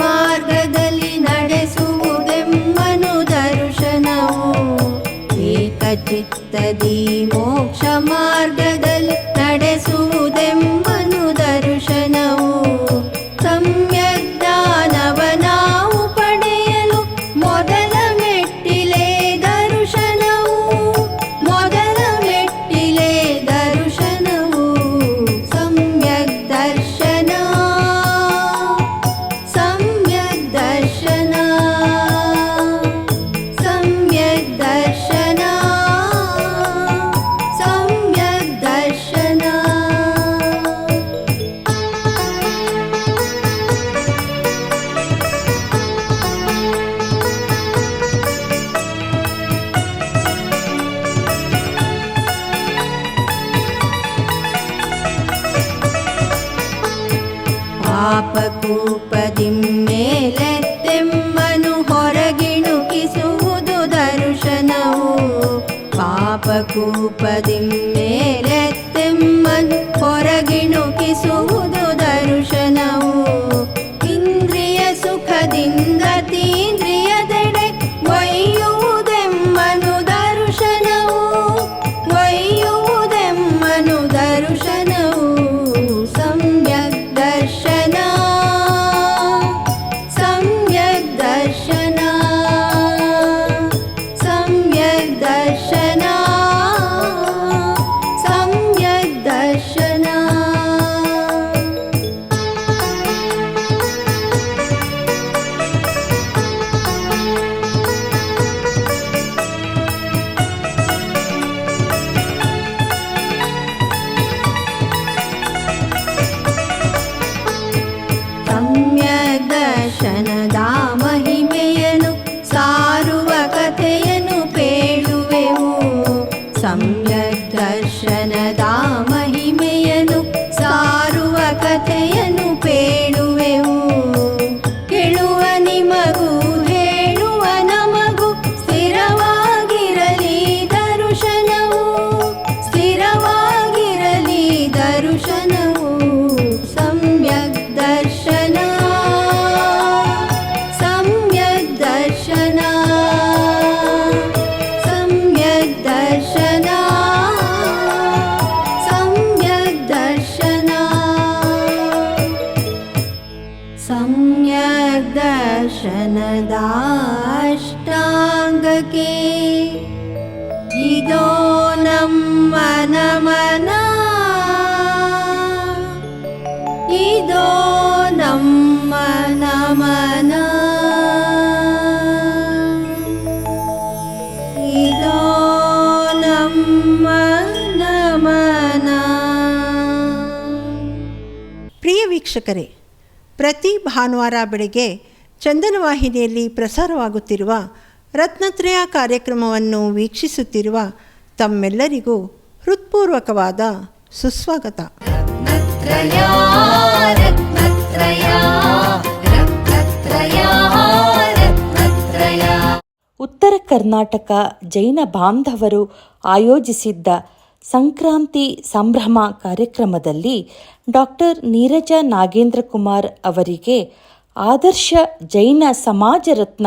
ಮಾರ್ಗದಲ್ಲಿ ನಡೆಸುವುದೆಮ್ಮನು ದರ್ಶನವು. ಏಕಚಿತ್ತದಿ ಮೋಕ್ಷ ಮಾರ್ಗದಲ್ಲಿ ನಡೆಸುವುದೆಮ್ಮನು ದರ್ಶನವು. ಸಮ್ಯಕ್ ಜ್ಞಾನವ ನಾವು ಪಡೆಯಲು ಮೊದಲ ಮೆಟ್ಟಿಲೇ ದರ್ಶನವು. ಮೊದಲ ಮೆಟ್ಟಿಲೇ ದರ್ಶನವು. ಸಮ್ಯಕ್ ದರ್ಶನ, ಸಮ್ಯಕ್ ದರ್ಶನ, ಸಮ್ಯಕ್ ದರ್ಶನ, ಸಮ್ಯಕ್ ದರ್ಶನ. ಪಾಪಕೂಪದಿ ಮೇಲೆತ್ತೆಮ್ಮನು ಹೊರಗಿಣುಕಿಸುವುದು ದರ್ಶನವು. ಪಾಪಕೂಪದಿ ಮೇಲೆತ್ತೆಮ್ಮನು ಹೊರಗಿಣುಕಿಸುವುದು ದರ್ಶನವು. ಇಂದ್ರಿಯ ಸುಖದಿಂದ ತೀಂದ್ರಿಯದೆಡೆ ಒಯ್ಯುವುದೆಮ್ಮನು ದರ್ಶನವು. ಒಯ್ಯುವುದೆಮ್ಮನು ದರ್ಶನವು. ಸಮ್ಯಕ್ ದರ್ಶನ, ಸಮ್ಯಕ್ ದರ್ಶನ, ಸಮ್ಯಕ್ ದರ್ಶನ, ಸಮ್ಯಕ್ ದರ್ಶನ. ಸಮ್ಯಕ್ ದರ್ಶನದ ಮಹಿಮೆಯನ್ನು ಸಾರುವ ಕಥೆಯನ್ನು ಪೇಳುವೆವು. ಸಮ್ಯಕ್ ದರ್ಶನದ ಮಹಿಮೆಯನ್ನು ಸಾರುವ ಕಥೆಯನ್ನು ಪೇಳುವೆವು. ಕೇಳುವ ನಿಮಗೂ ಹೇಳುವ ನಮಗೂ ಸ್ಥಿರವಾಗಿರಲಿ ದರ್ಶನವು. ಸ್ಥಿರವಾಗಿರಲಿ ದರ್ಶನವು. ಸಮ್ಯಕ್ ದರ್ಶನ, ಸಮ್ಯಕ್ ದರ್ಶನ, ಸಮ್ಯಕ್ ದರ್ಶನ, ಸಮ್ಯಕ್ ದರ್ಶನ. ಸಮ್ಯಕ್ ದರ್ಶನದ ಅಷ್ಟಾಂಗಕ್ಕೆ ಇದೋ ನಮ್ಮ ನಮನ. ಇದೋ ನಮ್ಮ ನಮನ. ಇದೋ ನಮ್ಮ ನಮನ. ಪ್ರಿಯ ವೀಕ್ಷಕರೇ, ಪ್ರತಿ ಭಾನುವಾರ ಬೆಳಗ್ಗೆ ಚಂದನ ವಾಹಿನಿಯಲ್ಲಿ ಪ್ರಸಾರವಾಗುತ್ತಿರುವ ರತ್ನತ್ರಯ ಕಾರ್ಯಕ್ರಮವನ್ನು ವೀಕ್ಷಿಸುತ್ತಿರುವ ತಮ್ಮೆಲ್ಲರಿಗೂ ಹೃತ್ಪೂರ್ವಕವಾದ ಸುಸ್ವಾಗತ. ರತ್ನತ್ರಯ, ರತ್ನತ್ರಯ, ರತ್ನತ್ರಯ, ರತ್ನತ್ರಯ. ಉತ್ತರ ಕರ್ನಾಟಕ ಜೈನ ಬಾಂಧವರು ಆಯೋಜಿಸಿದ್ದ ಸಂಕ್ರಾಂತಿ ಸಂಭ್ರಮ ಕಾರ್ಯಕ್ರಮದಲ್ಲಿ ಡಾಕ್ಟರ್ ನೀರಜ ನಾಗೇಂದ್ರ ಕುಮಾರ್ ಅವರಿಗೆ ಆದರ್ಶ ಜೈನ ಸಮಾಜ ರತ್ನ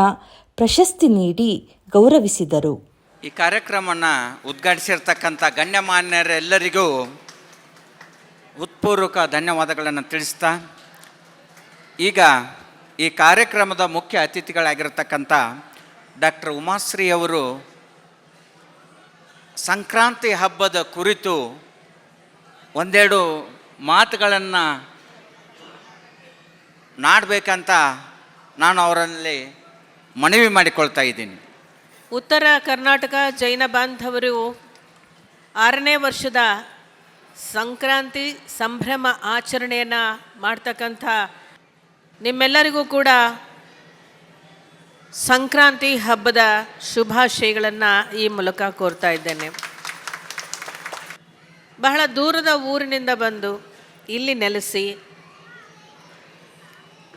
ಪ್ರಶಸ್ತಿ ನೀಡಿ ಗೌರವಿಸಿದರು. ಈ ಕಾರ್ಯಕ್ರಮವನ್ನು ಉದ್ಘಾಟಿಸಿರ್ತಕ್ಕಂಥ ಗಣ್ಯಮಾನ್ಯರೆಲ್ಲರಿಗೂ ಹೃತ್ಪೂರ್ವಕ ಧನ್ಯವಾದಗಳನ್ನು ತಿಳಿಸ್ತಾ, ಈಗ ಈ ಕಾರ್ಯಕ್ರಮದ ಮುಖ್ಯ ಅತಿಥಿಗಳಾಗಿರ್ತಕ್ಕಂಥ ಡಾಕ್ಟರ್ ಉಮಾಶ್ರೀ ಅವರು ಸಂಕ್ರಾಂತಿ ಹಬ್ಬದ ಕುರಿತು ಒಂದೆರಡು ಮಾತುಗಳನ್ನು ನಾಡಬೇಕಂತ ನಾನು ಅವರಲ್ಲಿ ಮನವಿ ಮಾಡಿಕೊಳ್ತಾ ಇದ್ದೀನಿ. ಉತ್ತರ ಕರ್ನಾಟಕ ಜೈನ ಬಾಂಧವರು 6ನೇ ವರ್ಷದ ಸಂಕ್ರಾಂತಿ ಸಂಭ್ರಮ ಆಚರಣೆಯನ್ನು ಮಾಡ್ತಕ್ಕಂಥ ನಿಮ್ಮೆಲ್ಲರಿಗೂ ಕೂಡ ಸಂಕ್ರಾಂತಿ ಹಬ್ಬದ ಶುಭಾಶಯಗಳನ್ನು ಈ ಮೂಲಕ ಕೋರ್ತಾ ಇದ್ದೇನೆ. ಬಹಳ ದೂರದ ಊರಿನಿಂದ ಬಂದು ಇಲ್ಲಿ ನೆಲೆಸಿ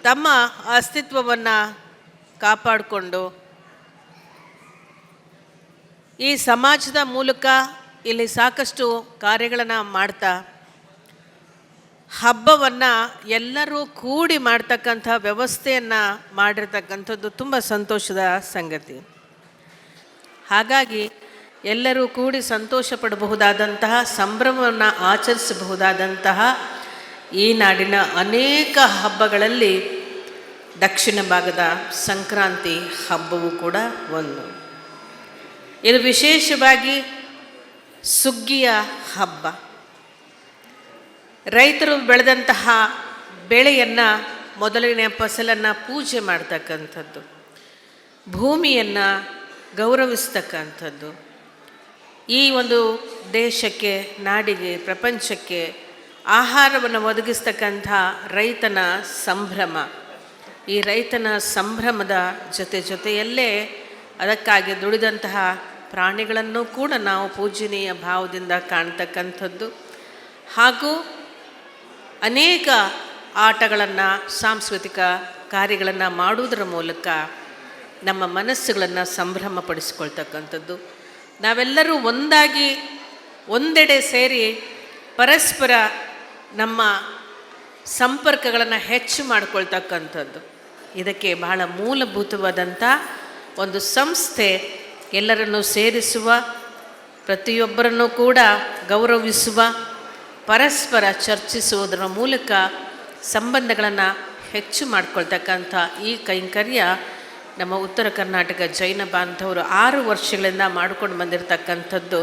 ತಮ್ಮ ಅಸ್ತಿತ್ವವನ್ನು ಕಾಪಾಡಿಕೊಂಡು ಈ ಸಮಾಜದ ಮೂಲಕ ಇಲ್ಲಿ ಸಾಕಷ್ಟು ಕಾರ್ಯಗಳನ್ನು ಮಾಡ್ತಾ ಹಬ್ಬವನ್ನು ಎಲ್ಲರೂ ಕೂಡಿ ಮಾಡ್ತಕ್ಕಂಥ ವ್ಯವಸ್ಥೆಯನ್ನು ಮಾಡಿರ್ತಕ್ಕಂಥದ್ದು ತುಂಬ ಸಂತೋಷದ ಸಂಗತಿ. ಹಾಗಾಗಿ ಎಲ್ಲರೂ ಕೂಡಿ ಸಂತೋಷ ಪಡಬಹುದಾದಂತಹ, ಸಂಭ್ರಮವನ್ನು ಆಚರಿಸಬಹುದಾದಂತಹ ಈ ನಾಡಿನ ಅನೇಕ ಹಬ್ಬಗಳಲ್ಲಿ ದಕ್ಷಿಣ ಭಾಗದ ಸಂಕ್ರಾಂತಿ ಹಬ್ಬವೂ ಕೂಡ ಒಂದು. ಇದು ವಿಶೇಷವಾಗಿ ಸುಗ್ಗಿಯ ಹಬ್ಬ. ರೈತರು ಬೆಳೆದಂತಹ ಬೆಳೆಯನ್ನು, ಮೊದಲನೆಯ ಫಸಲನ್ನು ಪೂಜೆ ಮಾಡ್ತಕ್ಕಂಥದ್ದು, ಭೂಮಿಯನ್ನು ಗೌರವಿಸ್ತಕ್ಕಂಥದ್ದು, ಈ ಒಂದು ದೇಶಕ್ಕೆ, ನಾಡಿಗೆ, ಪ್ರಪಂಚಕ್ಕೆ ಆಹಾರವನ್ನು ಒದಗಿಸ್ತಕ್ಕಂಥ ರೈತನ ಸಂಭ್ರಮ. ಈ ರೈತನ ಸಂಭ್ರಮದ ಜೊತೆಯಲ್ಲೇ ಅದಕ್ಕಾಗಿ ದುಡಿದಂತಹ ಪ್ರಾಣಿಗಳನ್ನು ಕೂಡ ನಾವು ಪೂಜನೀಯ ಭಾವದಿಂದ ಕಾಣ್ತಕ್ಕಂಥದ್ದು, ಹಾಗೂ ಅನೇಕ ಆಟಗಳನ್ನು, ಸಾಂಸ್ಕೃತಿಕ ಕಾರ್ಯಗಳನ್ನು ಮಾಡುವುದರ ಮೂಲಕ ನಮ್ಮ ಮನಸ್ಸುಗಳನ್ನು ಸಂಭ್ರಮಪಡಿಸಿಕೊಳ್ತಕ್ಕಂಥದ್ದು. ನಾವೆಲ್ಲರೂ ಒಂದಾಗಿ ಒಂದೆಡೆ ಸೇರಿ ಪರಸ್ಪರ ನಮ್ಮ ಸಂಪರ್ಕಗಳನ್ನು ಹೆಚ್ಚು ಮಾಡಿಕೊಳ್ತಕ್ಕಂಥದ್ದು. ಇದಕ್ಕೆ ಬಹಳ ಮೂಲಭೂತವಾದಂಥ ಒಂದು ಸಂಸ್ಥೆ, ಎಲ್ಲರನ್ನೂ ಸೇರಿಸುವ, ಪ್ರತಿಯೊಬ್ಬರನ್ನು ಕೂಡ ಗೌರವಿಸುವ, ಪರಸ್ಪರ ಚರ್ಚಿಸುವುದರ ಮೂಲಕ ಸಂಬಂಧಗಳನ್ನು ಹೆಚ್ಚು ಮಾಡಿಕೊಳ್ತಕ್ಕಂಥ ಈ ಕೈಂಕರ್ಯ ನಮ್ಮ ಉತ್ತರ ಕರ್ನಾಟಕ ಜೈನ ಬಾಂಧವರು 6 ವರ್ಷಗಳಿಂದ ಮಾಡಿಕೊಂಡು ಬಂದಿರತಕ್ಕಂಥದ್ದು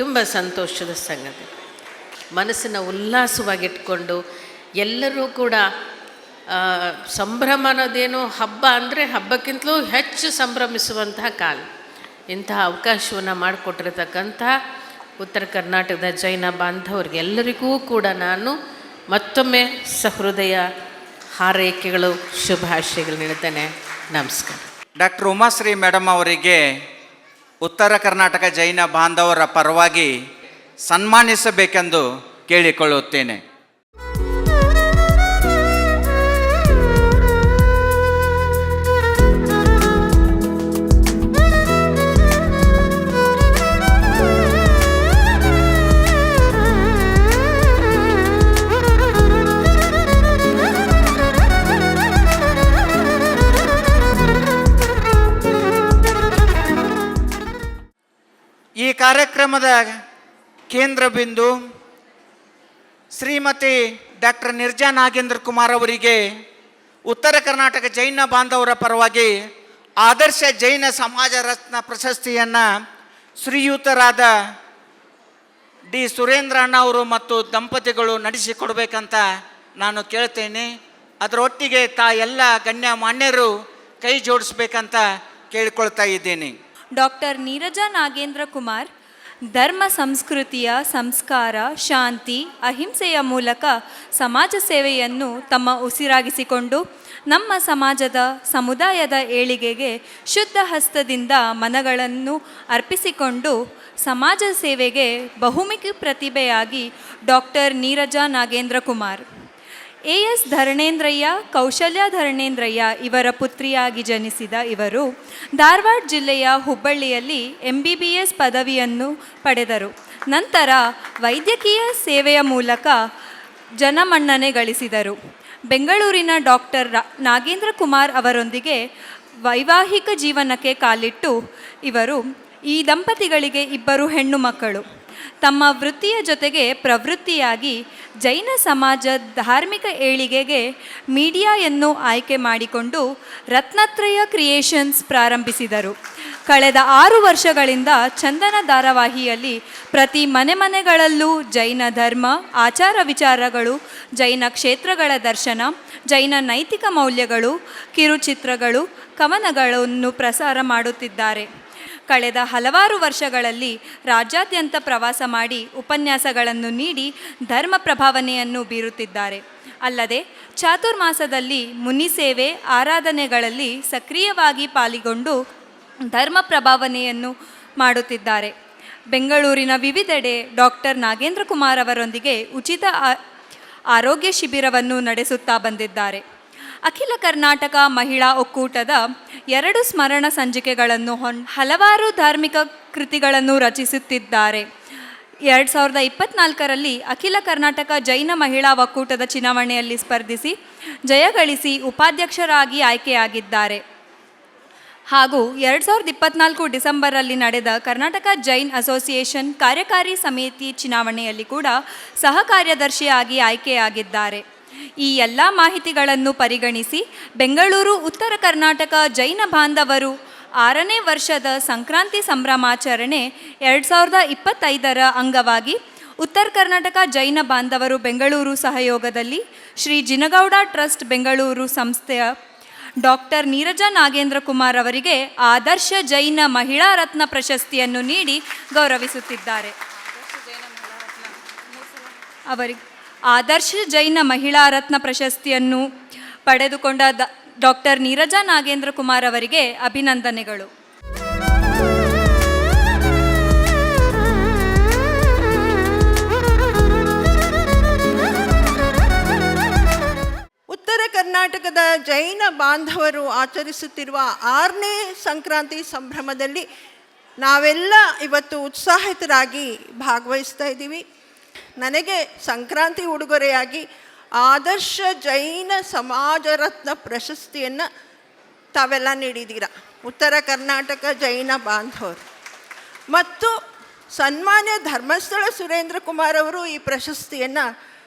ತುಂಬ ಸಂತೋಷದ ಸಂಗತಿ. ಮನಸ್ಸನ್ನು ಉಲ್ಲಾಸವಾಗಿಟ್ಕೊಂಡು ಎಲ್ಲರೂ ಕೂಡ ಸಂಭ್ರಮ ಅನ್ನೋದೇನು, ಹಬ್ಬ ಅಂದರೆ ಹಬ್ಬಕ್ಕಿಂತಲೂ ಹೆಚ್ಚು ಸಂಭ್ರಮಿಸುವಂತಹ ಕಾಲ. ಇಂತಹ ಅವಕಾಶವನ್ನು ಮಾಡಿಕೊಟ್ಟಿರತಕ್ಕಂಥ ಉತ್ತರ ಕರ್ನಾಟಕದ ಜೈನ ಬಾಂಧವರಿಗೆ ಎಲ್ಲರಿಗೂ ಕೂಡ ನಾನು ಮತ್ತೊಮ್ಮೆ ಸಹೃದಯ ಹಾರೈಕೆಗಳು, ಶುಭಾಶಯಗಳು ನೀಡುತ್ತೇನೆ. ನಮಸ್ಕಾರ. ಡಾಕ್ಟರ್ ಉಮಾಶ್ರೀ ಮೇಡಮ್ ಅವರಿಗೆ ಉತ್ತರ ಕರ್ನಾಟಕ ಜೈನ ಬಾಂಧವರ ಪರವಾಗಿ ಸನ್ಮಾನಿಸಬೇಕೆಂದು ಕೇಳಿಕೊಳ್ಳುತ್ತೇನೆ. ಈ ಕಾರ್ಯಕ್ರಮದ ಕೇಂದ್ರ ಬಿಂದು ಶ್ರೀಮತಿ ಡಾಕ್ಟರ್ ನೀರಜಾ ನಾಗೇಂದ್ರ ಕುಮಾರ್ ಅವರಿಗೆ ಉತ್ತರ ಕರ್ನಾಟಕ ಜೈನ ಬಾಂಧವರ ಪರವಾಗಿ ಆದರ್ಶ ಜೈನ ಸಮಾಜ ರತ್ನ ಪ್ರಶಸ್ತಿಯನ್ನು ಶ್ರೀಯುತರಾದ ಡಿ ಸುರೇಂದ್ರ ಅಣ್ಣ ಅವರು ಮತ್ತು ದಂಪತಿಗಳು ನಡೆಸಿಕೊಡ್ಬೇಕಂತ ನಾನು ಕೇಳ್ತೇನೆ. ಅದರೊಟ್ಟಿಗೆ ಎಲ್ಲ ಗಣ್ಯ ಮಾನ್ಯರು ಕೈ ಜೋಡಿಸ್ಬೇಕಂತ ಕೇಳಿಕೊಳ್ತಾ ಇದ್ದೀನಿ. ಡಾಕ್ಟರ್ ನೀರಜಾ ನಾಗೇಂದ್ರ ಕುಮಾರ್ ಧರ್ಮ, ಸಂಸ್ಕೃತಿಯ ಸಂಸ್ಕಾರ, ಶಾಂತಿ, ಅಹಿಂಸೆಯ ಮೂಲಕ ಸಮಾಜ ಸೇವೆಯನ್ನು ತಮ್ಮ ಉಸಿರಾಗಿಸಿಕೊಂಡು ನಮ್ಮ ಸಮಾಜದ, ಸಮುದಾಯದ ಏಳಿಗೆಗೆ ಶುದ್ಧ ಹಸ್ತದಿಂದ ಮನಗಳನ್ನು ಅರ್ಪಿಸಿಕೊಂಡು ಸಮಾಜ ಸೇವೆಗೆ ಬಹುಮುಖಿ ಪ್ರತಿಭೆಯಾಗಿ ಡಾಕ್ಟರ್ ನೀರಜಾ ನಾಗೇಂದ್ರ ಕುಮಾರ್ ಎಸ್ ಧರಣೇಂದ್ರಯ್ಯ, ಕೌಶಲ್ಯ ಧರಣೇಂದ್ರಯ್ಯ ಇವರ ಪುತ್ರಿಯಾಗಿ ಜನಿಸಿದ ಇವರು ಧಾರವಾಡ ಜಿಲ್ಲೆಯ ಹುಬ್ಬಳ್ಳಿಯಲ್ಲಿ MBBS ಪದವಿಯನ್ನು ಪಡೆದರು. ನಂತರ ವೈದ್ಯಕೀಯ ಸೇವೆಯ ಮೂಲಕ ಜನಮನ್ನಣೆ ಗಳಿಸಿದರು. ಬೆಂಗಳೂರಿನ ಡಾಕ್ಟರ್ ನಾಗೇಂದ್ರ ಕುಮಾರ್ ಅವರೊಂದಿಗೆ ವೈವಾಹಿಕ ಜೀವನಕ್ಕೆ ಕಾಲಿಟ್ಟು ಈ ದಂಪತಿಗಳಿಗೆ 2 ಹೆಣ್ಣು ಮಕ್ಕಳು. ತಮ್ಮ ವೃತ್ತಿಯ ಜೊತೆಗೆ ಪ್ರವೃತ್ತಿಯಾಗಿ ಜೈನ ಸಮಾಜ ಧಾರ್ಮಿಕ ಏಳಿಗೆಗೆ ಮೀಡಿಯಾವನ್ನು ಆಯ್ಕೆ ಮಾಡಿಕೊಂಡು ರತ್ನತ್ರಯ ಕ್ರಿಯೇಷನ್ಸ್ ಪ್ರಾರಂಭಿಸಿದರು. ಕಳೆದ 6 ವರ್ಷಗಳಿಂದ ಚಂದನ ಧಾರಾವಾಹಿಯಲ್ಲಿ ಪ್ರತಿ ಮನೆಗಳಲ್ಲೂ ಜೈನ ಧರ್ಮ, ಆಚಾರ ವಿಚಾರಗಳು, ಜೈನ ಕ್ಷೇತ್ರಗಳ ದರ್ಶನ, ಜೈನ ನೈತಿಕ ಮೌಲ್ಯಗಳು, ಕಿರುಚಿತ್ರಗಳು, ಕವನಗಳನ್ನು ಪ್ರಸಾರ ಮಾಡುತ್ತಿದ್ದಾರೆ. ಕಳೆದ ಹಲವಾರು ವರ್ಷಗಳಲ್ಲಿ ರಾಜ್ಯಾದ್ಯಂತ ಪ್ರವಾಸ ಮಾಡಿ ಉಪನ್ಯಾಸಗಳನ್ನು ನೀಡಿ ಧರ್ಮ ಪ್ರಭಾವನೆಯನ್ನು ಬೀರುತ್ತಿದ್ದಾರೆ. ಅಲ್ಲದೆ ಚಾತುರ್ಮಾಸದಲ್ಲಿ ಮುನಿಸೇವೆ, ಆರಾಧನೆಗಳಲ್ಲಿ ಸಕ್ರಿಯವಾಗಿ ಪಾಲ್ಗೊಂಡು ಧರ್ಮ ಪ್ರಭಾವನೆಯನ್ನು ಮಾಡುತ್ತಿದ್ದಾರೆ. ಬೆಂಗಳೂರಿನ ವಿವಿಧೆಡೆ ಡಾಕ್ಟರ್ ನಾಗೇಂದ್ರ ಕುಮಾರ್ ಅವರೊಂದಿಗೆ ಉಚಿತ ಆರೋಗ್ಯ ಶಿಬಿರವನ್ನು ನಡೆಸುತ್ತಾ ಬಂದಿದ್ದಾರೆ. ಅಖಿಲ ಕರ್ನಾಟಕ ಮಹಿಳಾ ಒಕ್ಕೂಟದ 2 ಸ್ಮರಣ ಸಂಚಿಕೆಗಳನ್ನು ಹಲವಾರು ಧಾರ್ಮಿಕ ಕೃತಿಗಳನ್ನು ರಚಿಸುತ್ತಿದ್ದಾರೆ. 2024ರಲ್ಲಿ ಅಖಿಲ ಕರ್ನಾಟಕ ಜೈನ ಮಹಿಳಾ ಒಕ್ಕೂಟದ ಚುನಾವಣೆಯಲ್ಲಿ ಸ್ಪರ್ಧಿಸಿ ಜಯಗಳಿಸಿ ಉಪಾಧ್ಯಕ್ಷರಾಗಿ ಆಯ್ಕೆಯಾಗಿದ್ದಾರೆ. ಹಾಗೂ 2024 ಡಿಸೆಂಬರಲ್ಲಿ ನಡೆದ ಕರ್ನಾಟಕ ಜೈನ್ ಅಸೋಸಿಯೇಷನ್ ಕಾರ್ಯಕಾರಿ ಸಮಿತಿ ಚುನಾವಣೆಯಲ್ಲಿ ಕೂಡ ಸಹ ಕಾರ್ಯದರ್ಶಿಯಾಗಿ ಆಯ್ಕೆಯಾಗಿದ್ದಾರೆ. ಈ ಎಲ್ಲ ಮಾಹಿತಿಗಳನ್ನು ಪರಿಗಣಿಸಿ ಬೆಂಗಳೂರು ಉತ್ತರ ಕರ್ನಾಟಕ ಜೈನ ಬಾಂಧವರು 6ನೇ ವರ್ಷದ ಸಂಕ್ರಾಂತಿ ಸಂಭ್ರಮಾಚರಣೆ 2025ರ ಅಂಗವಾಗಿ ಉತ್ತರ ಕರ್ನಾಟಕ ಜೈನ ಬಾಂಧವರು ಬೆಂಗಳೂರು ಸಹಯೋಗದಲ್ಲಿ ಶ್ರೀ ಜಿನಗೌಡ ಟ್ರಸ್ಟ್ ಬೆಂಗಳೂರು ಸಂಸ್ಥೆಯ ಡಾಕ್ಟರ್ ನೀರಜಾ ನಾಗೇಂದ್ರ ಕುಮಾರ್ ಅವರಿಗೆ ಆದರ್ಶ ಜೈನ ಮಹಿಳಾ ರತ್ನ ಪ್ರಶಸ್ತಿಯನ್ನು ನೀಡಿ ಗೌರವಿಸುತ್ತಿದ್ದಾರೆ. ಅವರಿಗೆ ಆದರ್ಶ ಜೈನ ಮಹಿಳಾ ರತ್ನ ಪ್ರಶಸ್ತಿಯನ್ನು ಪಡೆದುಕೊಂಡ ಡಾಕ್ಟರ್ ನೀರಜಾ ನಾಗೇಂದ್ರ ಕುಮಾರ್ ಅವರಿಗೆ ಅಭಿನಂದನೆಗಳು. ಉತ್ತರ ಕರ್ನಾಟಕದ ಜೈನ ಬಾಂಧವರು ಆಚರಿಸುತ್ತಿರುವ 6ನೇ ಸಂಕ್ರಾಂತಿ ಸಂಭ್ರಮದಲ್ಲಿ ನಾವೆಲ್ಲ ಇವತ್ತು ಉತ್ಸಾಹಿತರಾಗಿ ಭಾಗವಹಿಸ್ತಾ ಇದ್ದೀವಿ. ನನಗೆ ಸಂಕ್ರಾಂತಿ ಉಡುಗೊರೆಯಾಗಿ ಆದರ್ಶ ಜೈನ ಸಮಾಜ ರತ್ನ ಪ್ರಶಸ್ತಿಯನ್ನು ತಾವೆಲ್ಲ ನೀಡಿದ್ದೀರ, ಉತ್ತರ ಕರ್ನಾಟಕ ಜೈನ ಬಾಂಧವರು. ಮತ್ತು ಸನ್ಮಾನ್ಯ ಧರ್ಮಸ್ಥಳ ಸುರೇಂದ್ರ ಕುಮಾರ್ ಅವರು ಈ ಪ್ರಶಸ್ತಿಯನ್ನು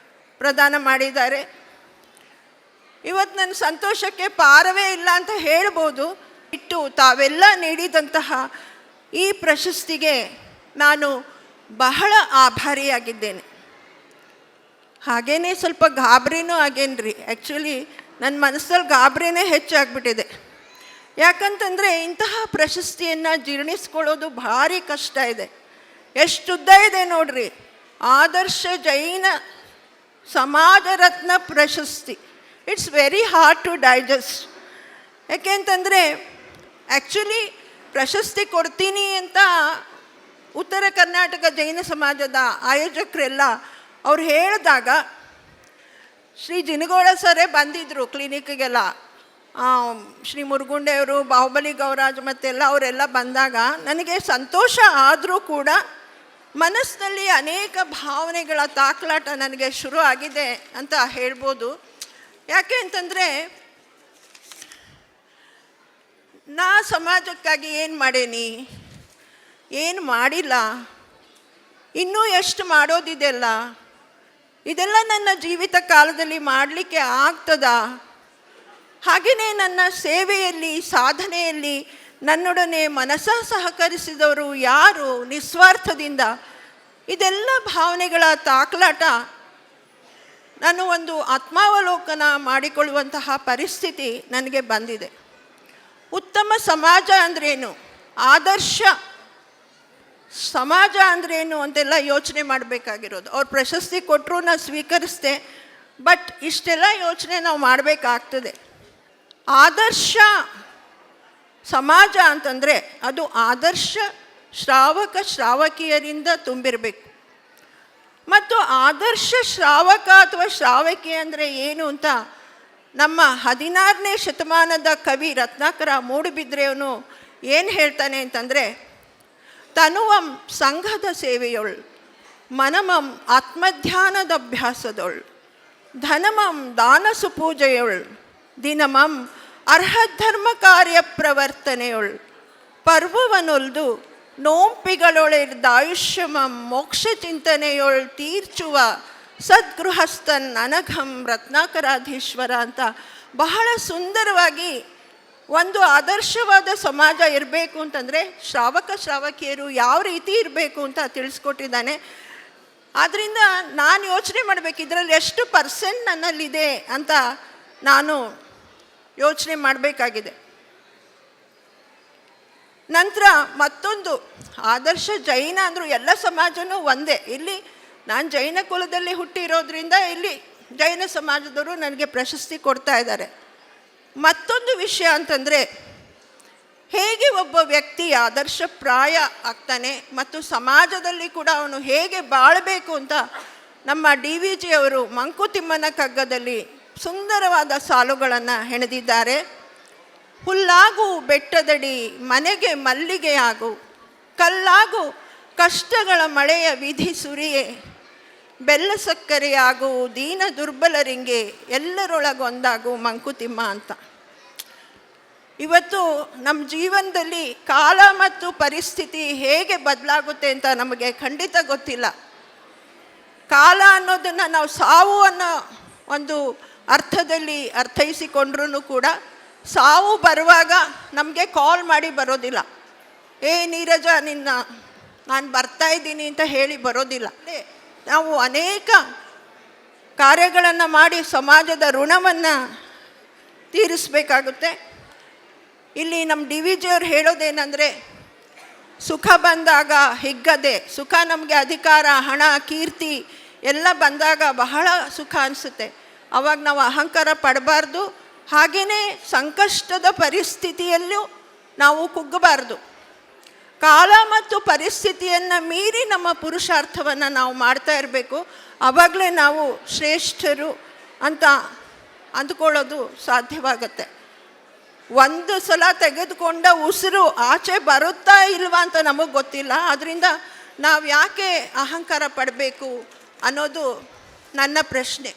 ಪ್ರದಾನ ಮಾಡಿದ್ದಾರೆ. ಇವತ್ತು ನನ್ನ ಸಂತೋಷಕ್ಕೆ ಪಾರವೇ ಇಲ್ಲ ಅಂತ ಹೇಳ್ಬೋದು. ತಾವೆಲ್ಲ ನೀಡಿದಂತಹ ಈ ಪ್ರಶಸ್ತಿಗೆ ನಾನು ಬಹಳ ಆಭಾರಿಯಾಗಿದ್ದೇನೆ. ಹಾಗೇ ಸ್ವಲ್ಪ ಗಾಬರಿನೂ ಆಗೇನ್ರಿ. ಆ್ಯಕ್ಚುಲಿ ನನ್ನ ಮನಸ್ಸಲ್ಲಿ ಗಾಬರಿನೇ ಹೆಚ್ಚಾಗ್ಬಿಟ್ಟಿದೆ. ಯಾಕಂತಂದರೆ ಇಂತಹ ಪ್ರಶಸ್ತಿಯನ್ನು ಜೀರ್ಣಿಸ್ಕೊಳ್ಳೋದು ಭಾರಿ ಕಷ್ಟ ಇದೆ. ಎಷ್ಟುದ್ದ ಇದೆ ನೋಡ್ರಿ, ಆದರ್ಶ ಜೈನ ಸಮಾಜ ರತ್ನ ಪ್ರಶಸ್ತಿ. It's very hard to digest. ಯಾಕೆ ಅಂತಂದರೆ ಆ್ಯಕ್ಚುಲಿ ಪ್ರಶಸ್ತಿ ಕೊಡ್ತೀನಿ ಅಂತ ಉತ್ತರ ಕರ್ನಾಟಕ ಜೈನ ಸಮಾಜದ ಆಯೋಜಕರೆಲ್ಲ ಅವ್ರು ಹೇಳಿದಾಗ ಶ್ರೀ ಜಿನಗೌಡ ಸರೇ ಬಂದಿದ್ದರು ಕ್ಲಿನಿಕ್ಗೆಲ್ಲ. ಶ್ರೀ ಮುರುಗುಂಡೆಯವರು, ಬಾಹುಬಲಿ ಗೌರಾಜ್ ಮತ್ತೆಲ್ಲ ಅವರೆಲ್ಲ ಬಂದಾಗ ನನಗೆ ಸಂತೋಷ ಆದರೂ ಕೂಡ ಮನಸ್ಸಿನಲ್ಲಿ ಅನೇಕ ಭಾವನೆಗಳ ತಾಕಲಾಟ ನನಗೆ ಶುರು ಆಗಿದೆ ಅಂತ ಹೇಳ್ಬೋದು. ಯಾಕೆ ಅಂತಂದರೆ ನಾ ಸಮಾಜಕ್ಕಾಗಿ ಏನು ಮಾಡೇನಿ, ಏನು ಮಾಡಿಲ್ಲ, ಇನ್ನೂ ಎಷ್ಟು ಮಾಡೋದಿದೆಲ್ಲ, ಇದೆಲ್ಲ ನನ್ನ ಜೀವಿತ ಕಾಲದಲ್ಲಿ ಮಾಡಲಿಕ್ಕೆ ಆಗ್ತದಾ? ಹಾಗೆಯೇ ನನ್ನ ಸೇವೆಯಲ್ಲಿ ಸಾಧನೆಯಲ್ಲಿ ನನ್ನೊಡನೆ ಸಹಕರಿಸಿದವರು ಯಾರು ನಿಸ್ವಾರ್ಥದಿಂದ, ಇದೆಲ್ಲ ಭಾವನೆಗಳ ತಾಕಲಾಟ ನಾನು ಒಂದು ಆತ್ಮಾವಲೋಕನ ಮಾಡಿಕೊಳ್ಳುವಂತಹ ಪರಿಸ್ಥಿತಿ ನನಗೆ ಬಂದಿದೆ. ಉತ್ತಮ ಸಮಾಜ ಅಂದ್ರೇನು, ಆದರ್ಶ ಸಮಾಜ ಅಂದ್ರೇನು ಅಂತೆಲ್ಲ ಯೋಚನೆ ಮಾಡಬೇಕಾಗಿರೋದು. ಅವ್ರು ಪ್ರಶಸ್ತಿ ಕೊಟ್ಟರು ನಾನು ಸ್ವೀಕರಿಸಿದೆ, ಬಟ್ ಇಷ್ಟೆಲ್ಲ ಯೋಚನೆ ನಾವು ಮಾಡಬೇಕಾಗ್ತದೆ. ಆದರ್ಶ ಸಮಾಜ ಅಂತಂದರೆ ಅದು ಆದರ್ಶ ಶ್ರಾವಕಿಯರಿಂದ ತುಂಬಿರಬೇಕು. ಮತ್ತು ಆದರ್ಶ ಶ್ರಾವಕ ಅಥವಾ ಶ್ರಾವಕಿ ಅಂದರೆ ಏನು ಅಂತ ನಮ್ಮ 16ನೇ ಶತಮಾನದ ಕವಿ ರತ್ನಾಕರ ಮೂಡುಬಿದ್ರೆಯವನು ಏನು ಹೇಳ್ತಾನೆ ಅಂತಂದರೆ, ತನುವಂ ಸಂಘದ ಸೇವೆಯೊಳ್, ಮನಮಂ ಆತ್ಮಧ್ಯಾನದ ಅಭ್ಯಾಸದೊಳ್, ಧನಮಂ ದಾನ ಸುಪೂಜೆಯೊಳ್, ದಿನಮಂ ಅರ್ಹಧರ್ಮ ಕಾರ್ಯ ಪ್ರವರ್ತನೆಯೊಳ್, ಪರ್ವವನೊಲ್ದು ನೋಂಪಿಗಳೊಳೆರ್ದಾಯುಷ್ಯಮಂ ಮೋಕ್ಷ ಚಿಂತನೆಯೊಳ್ ತೀರ್ಚುವ ಸದ್ಗೃಹಸ್ಥನ್ ಅನಘಂ ರತ್ನಾಕರಾಧೀಶ್ವರ ಅಂತ ಬಹಳ ಸುಂದರವಾಗಿ ಒಂದು ಆದರ್ಶವಾದ ಸಮಾಜ ಇರಬೇಕು ಅಂತಂದರೆ ಶ್ರಾವಕಿಯರು ಯಾವ ರೀತಿ ಇರಬೇಕು ಅಂತ ತಿಳಿಸ್ಕೊಟ್ಟಿದ್ದಾನೆ. ಆದ್ದರಿಂದ ನಾನು ಯೋಚನೆ ಮಾಡಬೇಕು, ಇದರಲ್ಲಿ ಎಷ್ಟು ಪರ್ಸೆಂಟ್ ನನ್ನಲ್ಲಿದೆ ಅಂತ ನಾನು ಯೋಚನೆ ಮಾಡಬೇಕಾಗಿದೆ. ನಂತರ ಮತ್ತೊಂದು ಆದರ್ಶ ಜೈನ ಅಂದರು ಎಲ್ಲ ಸಮಾಜನೂ ಒಂದೇ. ಇಲ್ಲಿ ನಾನು ಜೈನ ಕುಲದಲ್ಲಿ ಹುಟ್ಟಿರೋದ್ರಿಂದ ಇಲ್ಲಿ ಜೈನ ಸಮಾಜದವರು ನನಗೆ ಪ್ರಶಸ್ತಿ ಕೊಡ್ತಾ ಇದ್ದಾರೆ. ಮತ್ತೊಂದು ವಿಷಯ ಅಂತಂದರೆ, ಹೇಗೆ ಒಬ್ಬ ವ್ಯಕ್ತಿ ಆದರ್ಶಪ್ರಾಯ ಆಗ್ತಾನೆ ಮತ್ತು ಸಮಾಜದಲ್ಲಿ ಕೂಡ ಅವನು ಹೇಗೆ ಬಾಳಬೇಕು ಅಂತ ನಮ್ಮ DVG ಅವರು ಮಂಕುತಿಮ್ಮನ ಕಗ್ಗದಲ್ಲಿ ಸುಂದರವಾದ ಸಾಲುಗಳನ್ನು ಹೆಣೆದಿದ್ದಾರೆ. ಹುಲ್ಲಾಗು ಬೆಟ್ಟದಡಿ ಮನೆಗೆ ಮಲ್ಲಿಗೆಯಾಗು, ಕಲ್ಲಾಗು ಕಷ್ಟಗಳ ಮಳೆಯ ವಿಧಿ ಸುರಿಯೇ ಬೆಲ್ಲ ಸಕ್ಕರೆಯಾಗು ದೀನ ದುರ್ಬಲರಿಂಗೆ ಎಲ್ಲರೊಳಗೊಂದಾಗು ಮಂಕುತಿಮ್ಮ ಅಂತ. ಇವತ್ತು ನಮ್ಮ ಜೀವನದಲ್ಲಿ ಕಾಲ ಮತ್ತು ಪರಿಸ್ಥಿತಿ ಹೇಗೆ ಬದಲಾಗುತ್ತೆ ಅಂತ ನಮಗೆ ಖಂಡಿತ ಗೊತ್ತಿಲ್ಲ. ಕಾಲ ಅನ್ನೋದನ್ನು ನಾವು ಸಾವು ಅನ್ನೋ ಒಂದು ಅರ್ಥದಲ್ಲಿ ಅರ್ಥೈಸಿಕೊಂಡ್ರೂ ಕೂಡ ಸಾವು ಬರುವಾಗ ನಮಗೆ ಕಾಲ್ ಮಾಡಿ ಬರೋದಿಲ್ಲ. ನೀರಜ ನಾನು ಬರ್ತಾ ಇದ್ದೀನಿ ಅಂತ ಹೇಳಿ ಬರೋದಿಲ್ಲ. ನಾವು ಅನೇಕ ಕಾರ್ಯಗಳನ್ನು ಮಾಡಿ ಸಮಾಜದ ಋಣವನ್ನು ತೀರಿಸಬೇಕಾಗುತ್ತೆ. ಇಲ್ಲಿ ನಮ್ಮ ಡಿ ವಿ ಜಿಯವ್ರು ಹೇಳೋದೇನೆಂದರೆ, ಸುಖ ಬಂದಾಗ ಹಿಗ್ಗದೆ, ಸುಖ ನಮಗೆ ಅಧಿಕಾರ, ಹಣ, ಕೀರ್ತಿ ಎಲ್ಲ ಬಂದಾಗ ಬಹಳ ಸುಖ ಅನಿಸುತ್ತೆ. ಆವಾಗ ನಾವು ಅಹಂಕಾರ ಪಡಬಾರ್ದು. ಹಾಗೆಯೇ ಸಂಕಷ್ಟದ ಪರಿಸ್ಥಿತಿಯಲ್ಲೂ ನಾವು ಕುಗ್ಗಬಾರ್ದು. ಕಾಲ ಮತ್ತು ಪರಿಸ್ಥಿತಿಯನ್ನು ಮೀರಿ ನಮ್ಮ ಪುರುಷಾರ್ಥವನ್ನು ನಾವು ಮಾಡ್ತಾ ಇರಬೇಕು. ಆವಾಗಲೇ ನಾವು ಶ್ರೇಷ್ಠರು ಅಂತ ಅಂದ್ಕೊಳ್ಳೋದು ಸಾಧ್ಯವಾಗತ್ತೆ. ಒಂದು ಸಲ ತೆಗೆದುಕೊಂಡ ಉಸಿರು ಆಚೆ ಬರುತ್ತಾ ಇಲ್ವಾ ಅಂತ ನಮಗೆ ಗೊತ್ತಿಲ್ಲ. ಆದ್ದರಿಂದ ನಾವು ಯಾಕೆ ಅಹಂಕಾರ ಪಡಬೇಕು ಅನ್ನೋದು ನನ್ನ ಪ್ರಶ್ನೆ.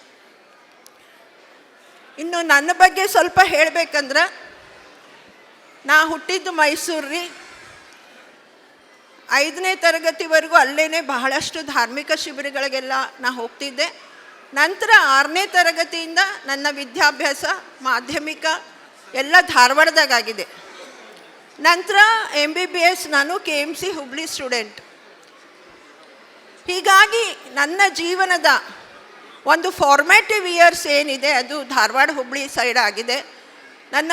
ಇನ್ನು ನನ್ನ ಬಗ್ಗೆ ಸ್ವಲ್ಪ ಹೇಳಬೇಕಂದ್ರೆ, ನಾ ಹುಟ್ಟಿದ್ದು ಮೈಸೂರು ರೀ. 5ನೇ ತರಗತಿವರೆಗೂ ಅಲ್ಲೇ ಬಹಳಷ್ಟು ಧಾರ್ಮಿಕ ಶಿಬಿರಗಳಿಗೆಲ್ಲ ನಾ ಹೋಗ್ತಿದ್ದೆ. ನಂತರ 6ನೇ ತರಗತಿಯಿಂದ ನನ್ನ ವಿದ್ಯಾಭ್ಯಾಸ ಮಾಧ್ಯಮಿಕ ಎಲ್ಲ ಧಾರವಾಡದಾಗಿದೆ. ನಂತರ MBBS ನಾನು KMC ಹುಬ್ಳಿ ಸ್ಟೂಡೆಂಟ್. ಹೀಗಾಗಿ ನನ್ನ ಜೀವನದ ಒಂದು ಫಾರ್ಮ್ಯಾಟಿವ್ ಇಯರ್ಸ್ ಏನಿದೆ ಅದು ಧಾರವಾಡ ಹುಬ್ಳಿ ಸೈಡ್ ಆಗಿದೆ. ನನ್ನ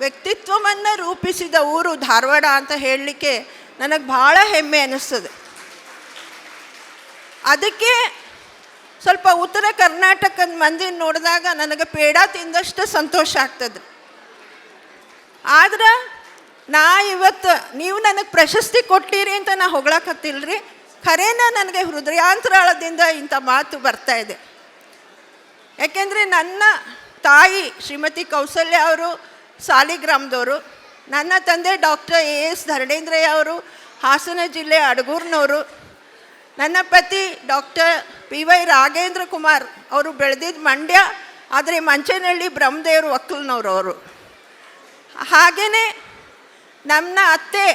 ವ್ಯಕ್ತಿತ್ವವನ್ನು ರೂಪಿಸಿದ ಊರು ಧಾರವಾಡ ಅಂತ ಹೇಳಲಿಕ್ಕೆ ನನಗೆ ಭಾಳ ಹೆಮ್ಮೆ ಅನ್ನಿಸ್ತದೆ. ಅದಕ್ಕೆ ಸ್ವಲ್ಪ ಉತ್ತರ ಕರ್ನಾಟಕದ ಮಂದಿ ನೋಡಿದಾಗ ನನಗೆ ಪೇಡ ತಿಂದಷ್ಟು ಸಂತೋಷ ಆಗ್ತದೆ. ಆದ್ರೆ ಇವತ್ತು ನೀವು ನನಗೆ ಪ್ರಶಸ್ತಿ ಕೊಟ್ಟಿರಿ ಅಂತ ನಾ ಹೊಗಳಕತ್ತಿಲ್ರಿ. ಖರೇನ ನನಗೆ ಹೃದಯಾಂತರಾಳದಿಂದ ಇಂಥ ಮಾತು ಬರ್ತಾ ಇದೆ. ಯಾಕೆಂದರೆ ನನ್ನ ತಾಯಿ ಶ್ರೀಮತಿ ಕೌಸಲ್ಯ ಅವರು ಸಾಲಿಗ್ರಾಮದವರು, ನನ್ನ ತಂದೆ ಡಾಕ್ಟರ್ AS ಧರಣೇಂದ್ರಯ್ಯ ಅವರು ಹಾಸನ ಜಿಲ್ಲೆ ಅಡಗೂರಿನವರು, ನನ್ನ ಪತಿ ಡಾಕ್ಟರ್ PY ರಾಘೇಂದ್ರ ಕುಮಾರ್ ಅವರು ಬೆಳೆದಿದ್ದು ಮಂಡ್ಯ, ಆದರೆ ಮಂಚನಹಳ್ಳಿ ಬ್ರಹ್ಮದೇವರು ಒಕ್ಕಲ್ನವರು ಅವರು. ಹಾಗೆಯೇ ನನ್ನ ಅತ್ತೆ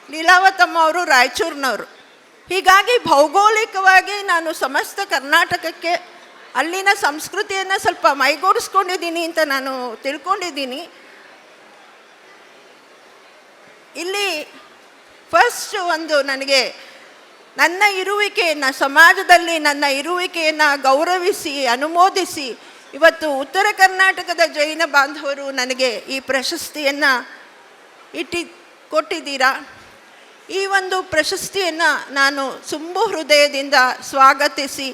ಲೀಲಾವತಮ್ಮ ಅವರು ರಾಯಚೂರಿನವರು. ಹೀಗಾಗಿ ಭೌಗೋಳಿಕವಾಗಿ ನಾನು ಸಮಸ್ತ ಕರ್ನಾಟಕಕ್ಕೆ ಅಲ್ಲಿನ ಸಂಸ್ಕೃತಿಯನ್ನು ಸ್ವಲ್ಪ ಮೈಗೂಡಿಸ್ಕೊಂಡಿದ್ದೀನಿ ಅಂತ ನಾನು ತಿಳ್ಕೊಂಡಿದ್ದೀನಿ. ಇಲ್ಲಿ ಫಸ್ಟ್ ಒಂದು ನನಗೆ ನನ್ನ ಇರುವಿಕೆಯನ್ನು ಸಮಾಜದಲ್ಲಿ ನನ್ನ ಇರುವಿಕೆಯನ್ನು ಗೌರವಿಸಿ ಅನುಮೋದಿಸಿ ಇವತ್ತು ಉತ್ತರ ಕರ್ನಾಟಕದ ಜೈನ ಬಾಂಧವರು ನನಗೆ ಈ ಪ್ರಶಸ್ತಿಯನ್ನು ಕೊಟ್ಟಿದ್ದೀರಾ. ಈ ಒಂದು ಪ್ರಶಸ್ತಿಯನ್ನು ನಾನು ತುಂಬು ಹೃದಯದಿಂದ ಸ್ವಾಗತಿಸಿ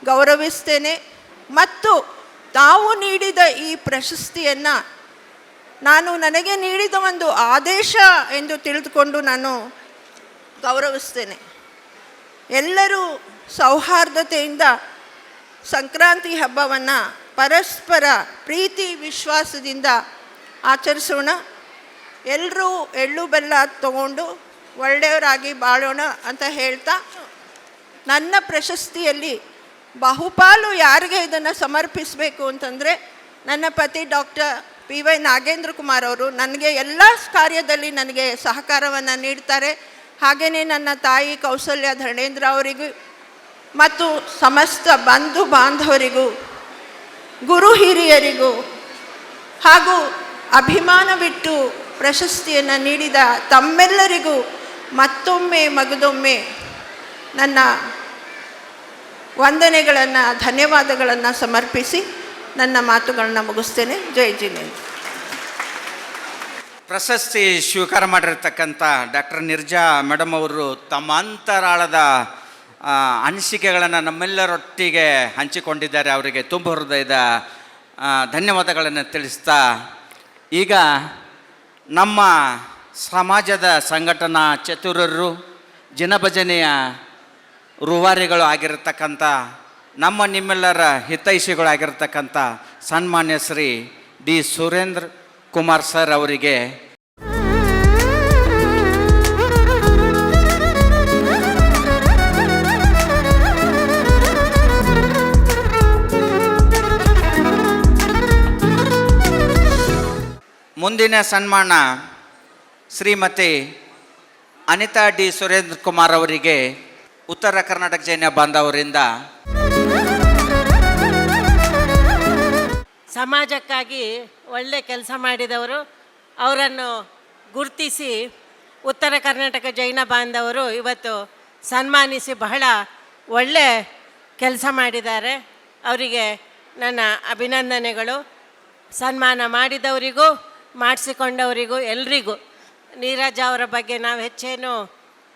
ಗೌರವಿಸ್ತೇನೆ. ಮತ್ತು ತಾವು ನೀಡಿದ ಈ ಪ್ರಶಸ್ತಿಯನ್ನು ನನಗೆ ನೀಡಿದ ಒಂದು ಆದೇಶ ಎಂದು ತಿಳಿದುಕೊಂಡು ನಾನು ಗೌರವಿಸ್ತೇನೆ. ಎಲ್ಲರೂ ಸೌಹಾರ್ದತೆಯಿಂದ ಸಂಕ್ರಾಂತಿ ಹಬ್ಬವನ್ನು ಪರಸ್ಪರ ಪ್ರೀತಿ ವಿಶ್ವಾಸದಿಂದ ಆಚರಿಸೋಣ. ಎಲ್ಲರೂ ಎಳ್ಳು ಬೆಲ್ಲ ತಗೊಂಡು ಒಳ್ಳೆಯವರಾಗಿ ಬಾಳೋಣ ಅಂತ ಹೇಳ್ತಾ, ನನ್ನ ಪ್ರಶಸ್ತಿಯಲ್ಲಿ ಬಹುಪಾಲು ಯಾರಿಗೆ ಇದನ್ನು ಸಮರ್ಪಿಸಬೇಕು ಅಂತಂದರೆ, ನನ್ನ ಪತಿ ಡಾಕ್ಟರ್ PY ನಾಗೇಂದ್ರ ಕುಮಾರ್ ಅವರು ನನಗೆ ಎಲ್ಲ ಕಾರ್ಯದಲ್ಲಿ ನನಗೆ ಸಹಕಾರವನ್ನು ನೀಡ್ತಾರೆ. ಹಾಗೆಯೇ ನನ್ನ ತಾಯಿ ಕೌಸಲ್ಯ ಧರಣೇಂದ್ರ ಅವರಿಗೂ ಮತ್ತು ಸಮಸ್ತ ಬಂಧು ಬಾಂಧವರಿಗೂ, ಗುರು ಹಿರಿಯರಿಗೂ ಹಾಗೂ ಅಭಿಮಾನವಿಟ್ಟು ಪ್ರಶಸ್ತಿಯನ್ನು ನೀಡಿದ ತಮ್ಮೆಲ್ಲರಿಗೂ ಮತ್ತೊಮ್ಮೆ ಮಗದೊಮ್ಮೆ ನನ್ನ ವಂದನೆಗಳನ್ನು ಧನ್ಯವಾದಗಳನ್ನು ಸಮರ್ಪಿಸಿ ನನ್ನ ಮಾತುಗಳನ್ನ ಮುಗಿಸ್ತೇನೆ. ಜೈ ಜಿನೇಂದ್ರ. ಪ್ರಶಸ್ತಿ ಸ್ವೀಕಾರ ಮಾಡಿರ್ತಕ್ಕಂಥ ಡಾಕ್ಟರ್ ನಿರ್ಜಾ ಮೇಡಮ್ ಅವರು ತಮ್ಮ ಅಂತರಾಳದ ಅನಿಸಿಕೆಗಳನ್ನು ನಮ್ಮೆಲ್ಲರೊಟ್ಟಿಗೆ ಹಂಚಿಕೊಂಡಿದ್ದಾರೆ. ಅವರಿಗೆ ತುಂಬ ಹೃದಯದ ಧನ್ಯವಾದಗಳನ್ನು ತಿಳಿಸ್ತಾ, ಈಗ ನಮ್ಮ ಸಮಾಜದ ಸಂಘಟನಾ ಚತುರರು, ಜನಭಜನೆಯ ರೂವಾರಿಗಳು ಆಗಿರತಕ್ಕಂಥ ನಮ್ಮ ನಿಮ್ಮೆಲ್ಲರ ಹಿತೈಷಿಗಳಾಗಿರ್ತಕ್ಕಂಥ ಸನ್ಮಾನ್ಯ ಶ್ರೀ D. ಸುರೇಂದ್ರ ಕುಮಾರ್ ಸರ್ ಅವರಿಗೆ ಮುಂದಿನ ಸನ್ಮಾನ ಶ್ರೀಮತಿ ಅನಿತಾ ಡಿ ಸುರೇಂದ್ರ ಕುಮಾರ್ ಅವರಿಗೆ ಉತ್ತರ ಕರ್ನಾಟಕ ಜೈನ ಬಾಂಧವರಿಂದ ಸಮಾಜಕ್ಕಾಗಿ ಒಳ್ಳೆ ಕೆಲಸ ಮಾಡಿದವರು, ಅವರನ್ನು ಗುರುತಿಸಿ ಉತ್ತರ ಕರ್ನಾಟಕ ಜೈನ ಬಾಂಧವರು ಇವತ್ತು ಸನ್ಮಾನಿಸಿ ಬಹಳ ಒಳ್ಳೆ ಕೆಲಸ ಮಾಡಿದ್ದಾರೆ. ಅವರಿಗೆ ನನ್ನ ಅಭಿನಂದನೆಗಳು. ಸನ್ಮಾನ ಮಾಡಿದವರಿಗೂ ಮಾಡಿಸಿಕೊಂಡವರಿಗೂ ಎಲ್ರಿಗೂ. ನೀರಜ ಅವರ ಬಗ್ಗೆ ನಾವು ಹೆಚ್ಚೇನು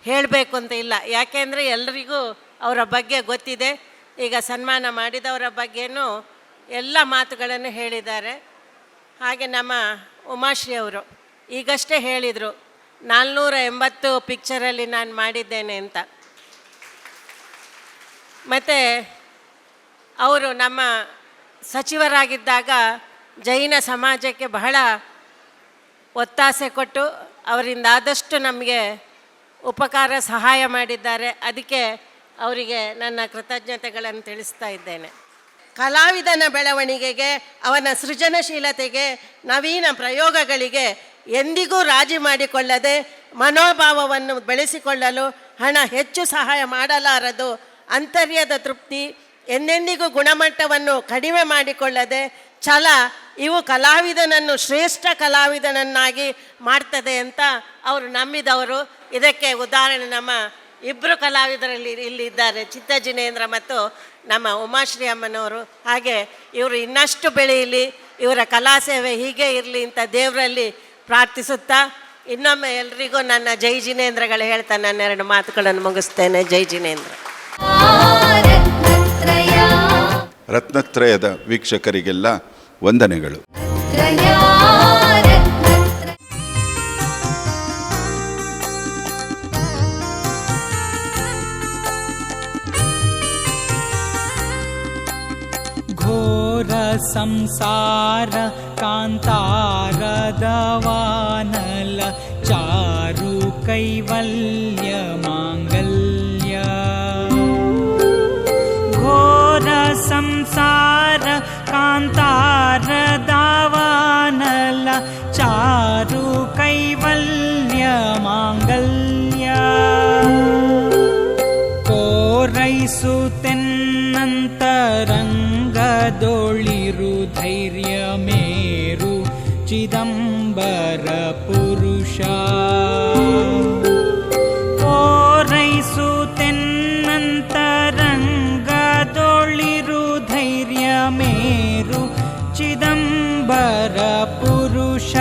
ಹೇಳಬೇಕು ಅಂತ ಇಲ್ಲ, ಯಾಕೆಂದರೆ ಎಲ್ರಿಗೂ ಅವರ ಬಗ್ಗೆ ಗೊತ್ತಿದೆ. ಈಗ ಸನ್ಮಾನ ಮಾಡಿದವರ ಬಗ್ಗೆನೂ ಎಲ್ಲ ಮಾತುಗಳನ್ನು ಹೇಳಿದ್ದಾರೆ. ಹಾಗೆ ನಮ್ಮ ಉಮಾಶ್ರೀ ಅವರು ಈಗಷ್ಟೇ ಹೇಳಿದರು 480 ಪಿಕ್ಚರಲ್ಲಿ ನಾನು ಮಾಡಿದ್ದೇನೆ ಅಂತ. ಮತ್ತು ಅವರು ನಮ್ಮ ಸಚಿವರಾಗಿದ್ದಾಗ ಜೈನ ಸಮಾಜಕ್ಕೆ ಬಹಳ ಒತ್ತಾಸೆ ಕೊಟ್ಟು ಅವರಿಂದ ಆದಷ್ಟು ನಮಗೆ ಉಪಕಾರ ಸಹಾಯ ಮಾಡಿದ್ದಾರೆ. ಅದಕ್ಕೆ ಅವರಿಗೆ ನನ್ನ ಕೃತಜ್ಞತೆಗಳನ್ನು ತಿಳಿಸ್ತಾ ಇದ್ದೇನೆ. ಕಲಾವಿದನ ಬೆಳವಣಿಗೆಗೆ, ಅವನ ಸೃಜನಶೀಲತೆಗೆ, ನವೀನ ಪ್ರಯೋಗಗಳಿಗೆ ಎಂದಿಗೂ ರಾಜಿ ಮಾಡಿಕೊಳ್ಳದೆ ಮನೋಭಾವವನ್ನು ಬೆಳೆಸಿಕೊಳ್ಳಲು ಹಣ ಹೆಚ್ಚು ಸಹಾಯ ಮಾಡಲಾರದು. ಅಂತರ್ಯದ ತೃಪ್ತಿ, ಎಂದೆಂದಿಗೂ ಗುಣಮಟ್ಟವನ್ನು ಕಡಿಮೆ ಮಾಡಿಕೊಳ್ಳದೆ ಛಲ, ಇವು ಕಲಾವಿದನನ್ನು ಶ್ರೇಷ್ಠ ಕಲಾವಿದನನ್ನಾಗಿ ಮಾಡ್ತದೆ ಅಂತ ಅವರು ನಂಬಿದವರು. ಇದಕ್ಕೆ ಉದಾಹರಣೆ ನಮ್ಮ ಇಬ್ಬರು ಕಲಾವಿದರಲ್ಲಿ ಇಲ್ಲಿದ್ದಾರೆ, ಚಿತ್ತಜಿನೇಂದ್ರ ಮತ್ತು ನಮ್ಮ ಉಮಾಶ್ರೀ ಅಮ್ಮನವರು. ಹಾಗೆ ಇವರು ಇನ್ನಷ್ಟು ಬೆಳೆಯಲಿ, ಇವರ ಕಲಾ ಸೇವೆ ಹೀಗೆ ಇರಲಿ ಅಂತ ದೇವರಲ್ಲಿ ಪ್ರಾರ್ಥಿಸುತ್ತಾ ಇನ್ನೊಮ್ಮೆ ಎಲ್ರಿಗೂ ನನ್ನ ಜೈ ಜಿನೇಂದ್ರಗಳು ಹೇಳ್ತಾ ನನ್ನ 2 ಮಾತುಗಳನ್ನು ಮುಗಿಸ್ತೇನೆ. ಜೈ ಜಿನೇಂದ್ರ. ರತ್ನತ್ರಯದ ವೀಕ್ಷಕರಿಗೆಲ್ಲ ವಂದನೆಗಳು. ಘೋರ ಸಂಸಾರ ಕಾಂತಾರದ ವಾನಲ ಚಾರು ಕೈವಲ್ಯ ಮಾಂಗಲ್ಯ. ಘೋರ ಸಂಸಾರ ಕಾಂತಾರದ ವಾನಲ ಚಾರು ಕೈವಲ್ಯ ಮಾಂಗಲ್ಯ. ಕೋರೈಸುತ್ತೆನ್ನಂತರಂಗದೊಳಿರು ಧೈರ್ಯ ಮೇರು ಚಿದಂಬರ ಪುರುಷ. ಕೋರೈಸುತ್ತೆನ್ನಂತರಂಗದೊಳಿರು ಧೈರ್ಯ ಮೇರು ಚಿದಂಬರ ಪುರುಷ.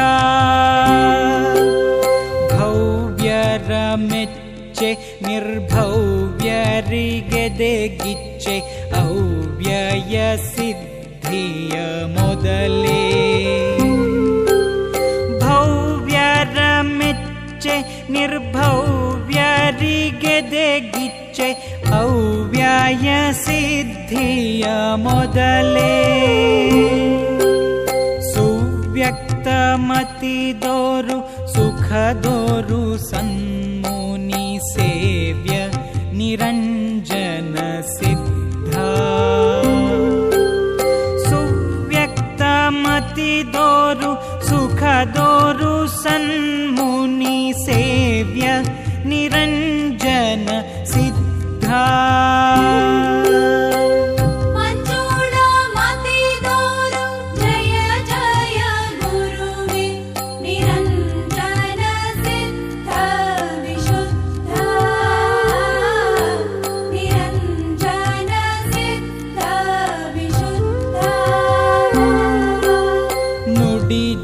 ಭವ್ಯರ ಮೆಚ್ಚೆ ನಿರ್ಭವ್ಯರಿಗೆದೆಗಿಚ್ಚೆ ಅವ್ಯಯ ಸಿದ್ಧಿಯ ಮೊದಲೇ. ಭವ್ಯರ ಮೆಚ್ಚೆ ನಿರ್ಭವ್ಯರಿಗೆದೆಗಿಚ್ಚೆ ಅವ್ಯಯ ಸಿದ್ಧಿಯ ಮೊದಲೇ. ಸುವ್ಯಕ್ತ ಮತಿದೋರು ಸುಖದೋರು ಸನ್ಮುನಿ ಸೇವ್ಯ ನಿರಂಜನ ಸಿದ್ಧ. ಸುವ್ಯಕ್ತ ಮತಿದೋರು ಸುಖದೋರು ಸನ್ಮುನಿ ಸೇವ್ಯ ನಿರಂಜನ ಸಿದ್ಧ.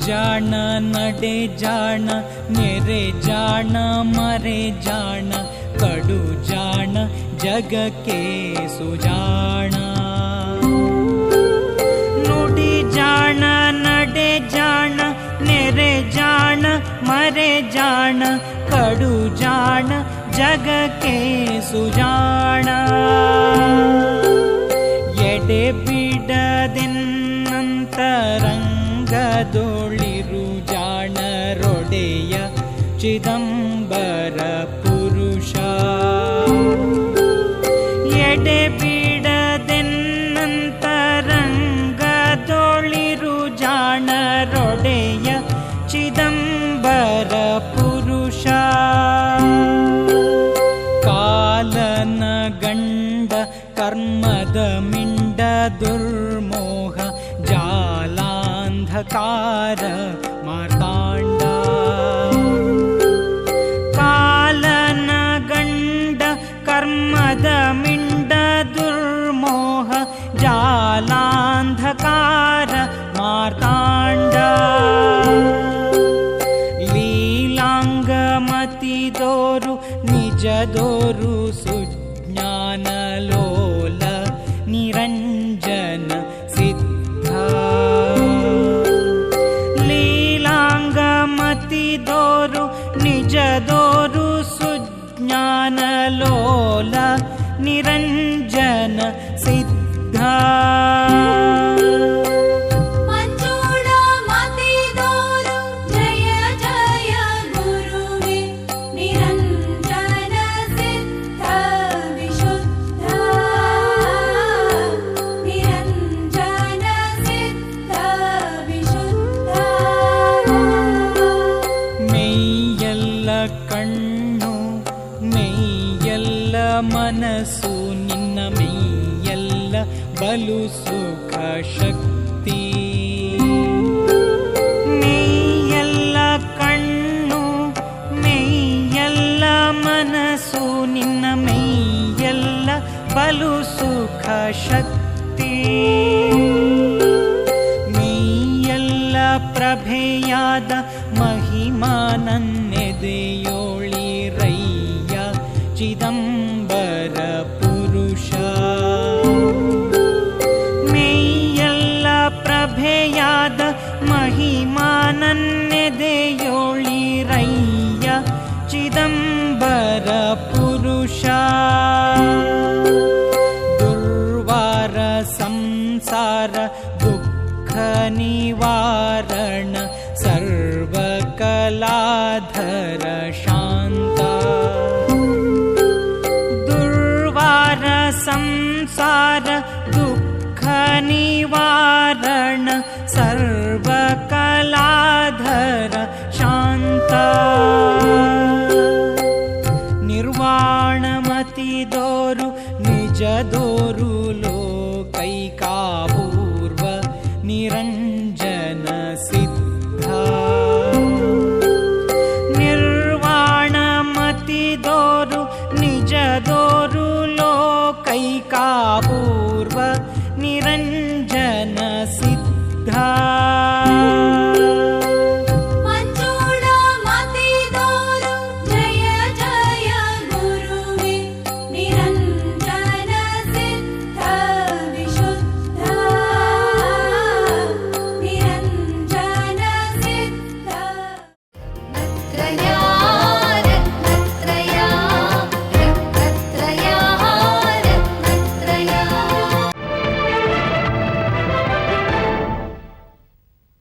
ಜಾಣ ನಡೆ ಜಾಣ ನೆರೆ ಜಾಣ ಮರೆ ಜಾಣ ಕಡು ಜಾಣ ಜಗಕ್ಕೆ ಸುಜಾಣ. ನುಡಿ ಜಾಣ ನಡೆ ಜಾಣ ನೆರೆ ಜಾಣ ಮರೆ ಜಾಣ ಕಡು ಜಾಣ ಜಗಕ್ಕೆ ಸುಜಾಣ. ಎಡೆ ಬಿಡದೆನ್ನಂತರಂಗದೊಳಿರು ಜಾಣರೊಡೆಯ ಚಿದಂಬರ ಪುರುಷ. ಎಡೆ ಬಿಡದೆನ್ನಂತರಂಗದೊಳಿರು ಜಾಣರೊಡೆಯ दुर्मोह जालान्धकार मार्ताण्ड कालन गण्ड कर्मद मिण्ड दुर्मोह जालान्धकार मार्ताण्ड लीलाङ्गमतिदोरु निजदोरु सुज्ञानलोल निरञ्जन सिद्ध लीलाङ्गमतिदोरु निजदोरु सुज्ञानलोल निरञ्जन सिद्ध ಮಂಜುಳ ಮತಿದೋರು ಜಯ ಜಯ ಗುರುವೆ ನಿರಂಜನ ಸಿದ್ಧ ವಿಶುದ್ಧ ನಿರಂಜನ ಸಿದ್ಧ ವಿಶುದ್ಧ ಮೆಯ್ಯಲ್ಲ ಕಣ್ಣು ಮೆಯ್ಯಲ್ಲ ಮನಸ್ಸು ನಿನ್ನ ಮೆಯ್ಯಲ್ಲ ಬಲು ಸುಖ ಶಕ್ತಿ ಮೆಯ್ಯಲ್ಲ ಕಣ್ಣು ಮೆಯ್ಯಲ್ಲ ಮನಸ್ಸು ನಿನ್ನ ಮೆಯ್ಯಲ್ಲ ಬಲು ಸುಖ ಶಕ್ತಿ ಮೆಯ್ಯಲ್ಲ ಪ್ರಭೆಯಾದ ಮಹಿಮಾ ನನ್ನೆದೆಯೋಳಿರಯ್ಯ ಚಿದಂಬರ ಪುರುಷ ಮೆಯ್ಯಲ್ಲ ಪ್ರಭೆಯಾದ ಮಹಿಮಾ ನನ್ನೆದೆಯೋಳಿರಯ್ಯ ಚಿದಂಬರ ಪುರುಷ ದುರ್ವಾರ ಸಂಸಾರ ದುಃಖ ನಿವಾರಣ ಸರ್ವಕಲಾಧರ ಶಾಂತ ದುರ್ವಾರ ಸಂಸಾರ ದುಃಖ ನಿವಾರಣ ಸರ್ವಕಲಾಧರ